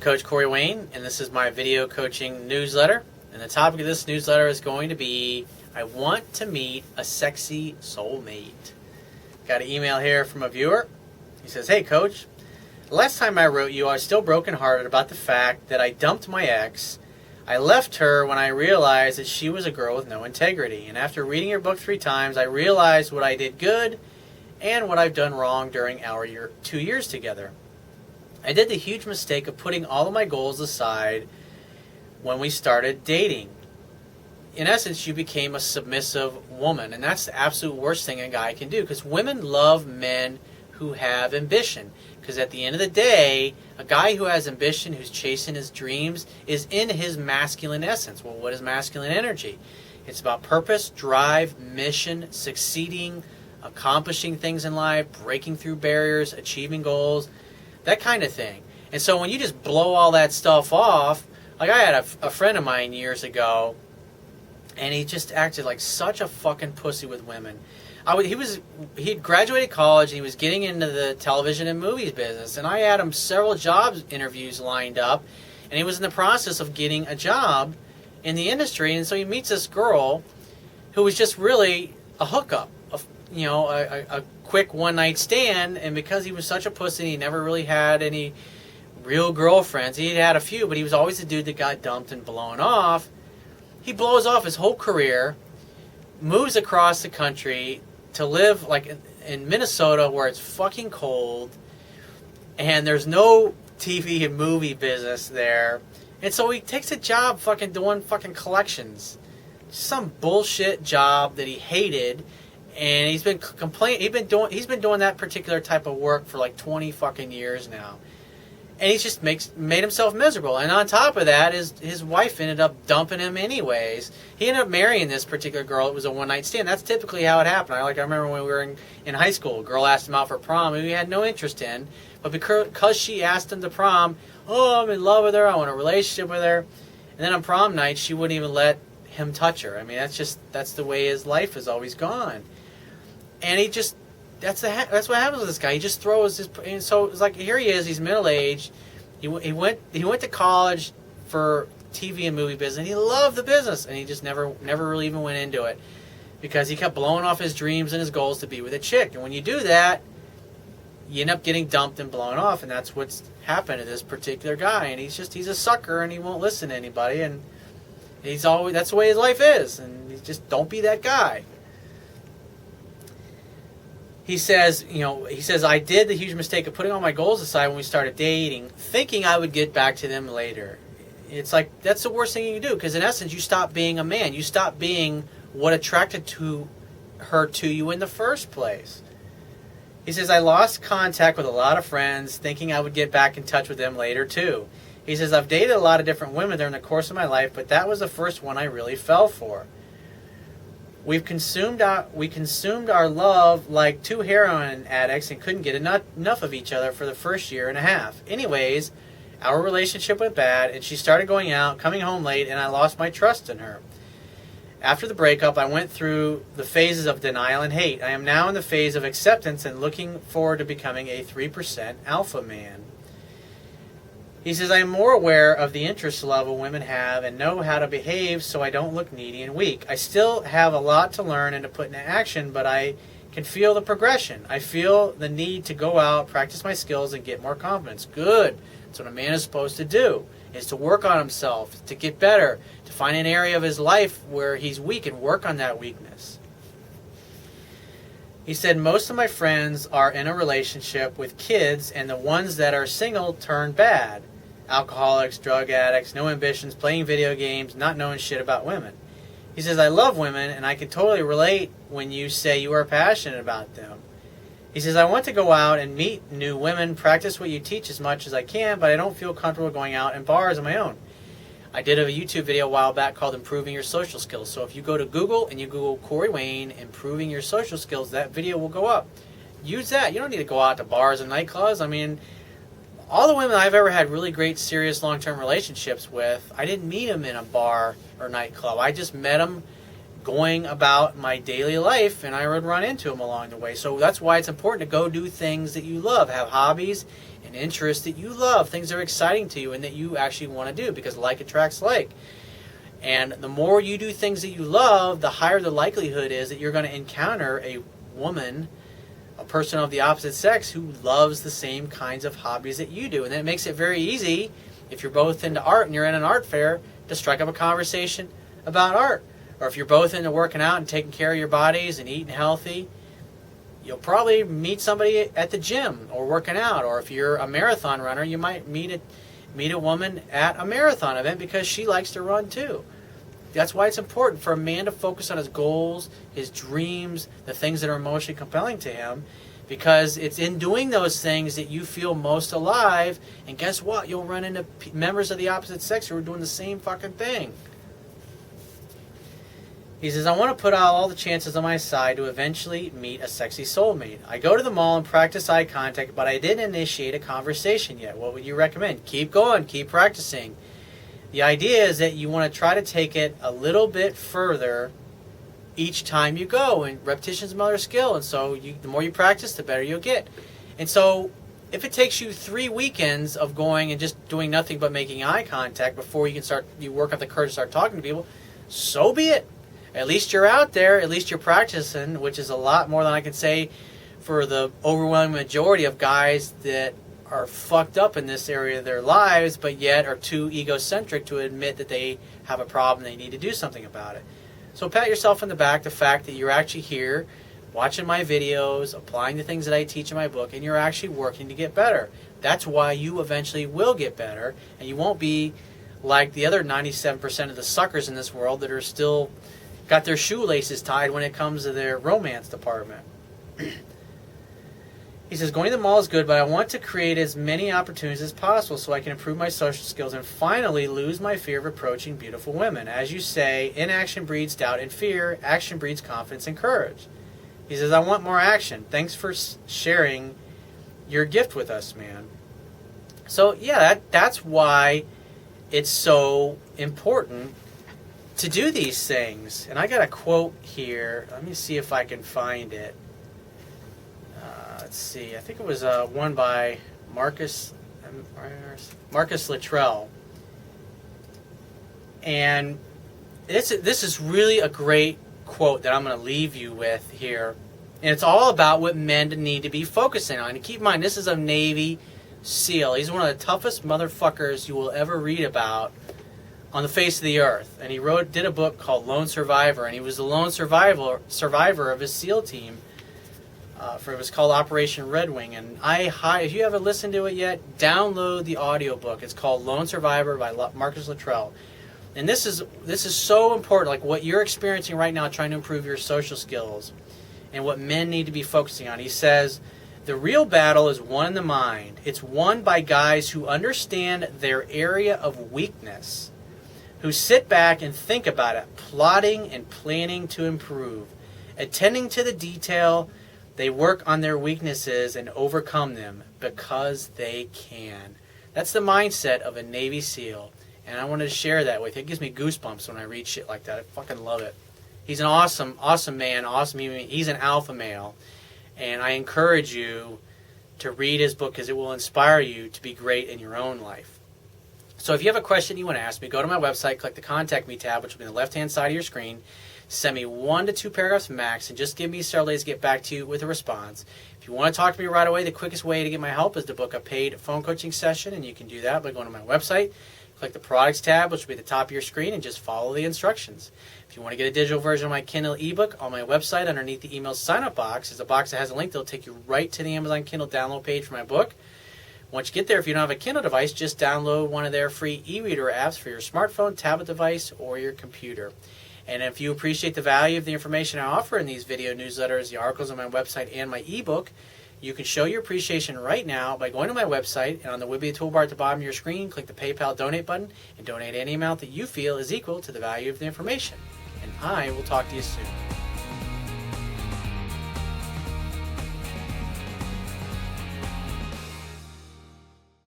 Coach Corey Wayne, and this is my video coaching newsletter. And the topic of this newsletter is going to be, I want to meet a sexy soulmate. Got an email here from a viewer. He says, hey Coach, last time I wrote you, I was still brokenhearted about the fact that I dumped my ex. I left her when I realized that she was a girl with no integrity. And after reading your book 3 times, I realized what I did good and what I've done wrong during our 2 years together. I did the huge mistake of putting all of my goals aside when we started dating. In essence, you became a submissive woman, and that's the absolute worst thing a guy can do, because women love men who have ambition. Because at the end of the day, a guy who has ambition, who's chasing his dreams, is in his masculine essence. Well, what is masculine energy? It's about purpose, drive, mission, succeeding, accomplishing things in life, breaking through barriers, achieving goals, that kind of thing. And so when you just blow all that stuff off, like I had a friend of mine years ago, and he just acted like such a fucking pussy with women. He'd graduated college, and he was getting into the television and movies business, and I had him several job interviews lined up, and he was in the process of getting a job in the industry, and so he meets this girl who was just really a hookup, a quick one-night stand. And because he was such a pussy, he never really had any real girlfriends. He had a few, but he was always the dude that got dumped and blown off. He blows off his whole career, moves across the country to live like in Minnesota, where it's fucking cold, and there's no TV and movie business there. And so he takes a job fucking doing fucking collections. Some bullshit job that he hated. And he's been he's been doing that particular type of work for like 20 fucking years now. And he's just made himself miserable. And on top of that, his wife ended up dumping him anyways. He ended up marrying this particular girl. It was a one-night stand. That's typically how it happened. I remember when we were in high school, a girl asked him out for prom, and he had no interest in. But because she asked him to prom, oh, I'm in love with her, I want a relationship with her. And then on prom night, she wouldn't even let him touch her. I mean, that's the way his life has always gone. And he just, that's what happens with this guy. He just throws his, and so it's like, here he is, he's middle-aged. He went to college for TV and movie business, and he loved the business, and he just never really even went into it, because he kept blowing off his dreams and his goals to be with a chick. And when you do that, you end up getting dumped and blown off, and that's what's happened to this particular guy. And he's a sucker, and he won't listen to anybody, and that's the way his life is. And you just don't be that guy. He says, I did the huge mistake of putting all my goals aside when we started dating, thinking I would get back to them later. It's like, that's the worst thing you can do, because in essence, you stop being a man. You stop being what attracted her to you in the first place. He says, I lost contact with a lot of friends, thinking I would get back in touch with them later too. He says, I've dated a lot of different women during the course of my life, but that was the first one I really fell for. We consumed our love like 2 heroin addicts and couldn't get enough of each other for the first year and a half. Anyways, our relationship went bad, and she started going out, coming home late, and I lost my trust in her. After the breakup, I went through the phases of denial and hate. I am now in the phase of acceptance and looking forward to becoming a 3% alpha man. He says, I am more aware of the interest level women have and know how to behave so I don't look needy and weak. I still have a lot to learn and to put into action, but I can feel the progression. I feel the need to go out, practice my skills, and get more confidence. Good. That's what a man is supposed to do, is to work on himself, to get better, to find an area of his life where he's weak and work on that weakness. He said, most of my friends are in a relationship with kids, and the ones that are single turn bad. Alcoholics, drug addicts, no ambitions, playing video games, not knowing shit about women. He says, I love women, and I can totally relate when you say you are passionate about them. He says, I want to go out and meet new women, practice what you teach as much as I can, but I don't feel comfortable going out in bars on my own. I did a YouTube video a while back called Improving Your Social Skills. So if you go to Google and you Google Corey Wayne, Improving Your Social Skills, that video will go up. Use that. You don't need to go out to bars and nightclubs. I mean, all the women I've ever had really great, serious, long-term relationships with, I didn't meet them in a bar or nightclub. I just met them going about my daily life, and I would run into them along the way. So that's why it's important to go do things that you love, have hobbies, and interests that you love, things that are exciting to you and that you actually want to do, because like attracts like. And the more you do things that you love, the higher the likelihood is that you're going to encounter a woman, a person of the opposite sex, who loves the same kinds of hobbies that you do. And that makes it very easy, if you're both into art and you're in an art fair, to strike up a conversation about art. Or if you're both into working out and taking care of your bodies and eating healthy, you'll probably meet somebody at the gym or working out. Or if you're a marathon runner, you might meet a woman at a marathon event because she likes to run too. That's why it's important for a man to focus on his goals, his dreams, the things that are emotionally compelling to him, because it's in doing those things that you feel most alive. And guess what? You'll run into members of the opposite sex who are doing the same fucking thing. He says, I want to put out all the chances on my side to eventually meet a sexy soulmate. I go to the mall and practice eye contact, but I didn't initiate a conversation yet. What would you recommend? Keep going. Keep practicing. The idea is that you want to try to take it a little bit further each time you go. And repetition is another skill. And so the more you practice, the better you'll get. And so if it takes you 3 weekends of going and just doing nothing but making eye contact before you work up the courage to start talking to people, so be it. At least you're out there. At least you're practicing, which is a lot more than I can say for the overwhelming majority of guys that are fucked up in this area of their lives, but yet are too egocentric to admit that they have a problem, they need to do something about it. So pat yourself on the back, the fact that you're actually here, watching my videos, applying the things that I teach in my book, and you're actually working to get better. That's why you eventually will get better, and you won't be like the other 97% of the suckers in this world that are still got their shoelaces tied when it comes to their romance department. He says, going to the mall is good, but I want to create as many opportunities as possible so I can improve my social skills and finally lose my fear of approaching beautiful women. As you say, inaction breeds doubt and fear. Action breeds confidence and courage. He says, I want more action. Thanks for sharing your gift with us, man. So, yeah, that's why it's so important to do these things. And I got a quote here. Let me see if I can find it. Let's see. I think it was one by Marcus Luttrell. And this is really a great quote that I'm going to leave you with here. And it's all about what men need to be focusing on. And keep in mind, this is a Navy SEAL. He's one of the toughest motherfuckers you will ever read about on the face of the earth. And he did a book called Lone Survivor, and he was the lone survivor of his SEAL team. It was called Operation Red Wing. And if you haven't listened to it yet, download the audiobook. It's called Lone Survivor by Marcus Luttrell. And this is so important, like what you're experiencing right now, trying to improve your social skills and what men need to be focusing on. He says, the real battle is won in the mind. It's won by guys who understand their area of weakness, who sit back and think about it, plotting and planning to improve, attending to the detail. They work on their weaknesses and overcome them because they can. That's the mindset of a Navy SEAL. And I wanted to share that with you. It gives me goosebumps when I read shit like that. I fucking love it. He's an awesome, awesome man, awesome human being. He's an alpha male. And I encourage you to read his book because it will inspire you to be great in your own life. So if you have a question you want to ask me, go to my website, click the Contact Me tab, which will be on the left-hand side of your screen. Send me 1 to 2 paragraphs max, and just give me several days to get back to you with a response. If you want to talk to me right away, the quickest way to get my help is to book a paid phone coaching session, and you can do that by going to my website, click the Products tab, which will be at the top of your screen, and just follow the instructions. If you want to get a digital version of my Kindle ebook, on my website, underneath the email sign-up box, is a box that has a link that will take you right to the Amazon Kindle download page for my book. Once you get there, if you don't have a Kindle device, just download one of their free e-reader apps for your smartphone, tablet device, or your computer. And if you appreciate the value of the information I offer in these video newsletters, the articles on my website, and my ebook, you can show your appreciation right now by going to my website, and on the Wibbia toolbar at the bottom of your screen, click the PayPal donate button and donate any amount that you feel is equal to the value of the information. And I will talk to you soon.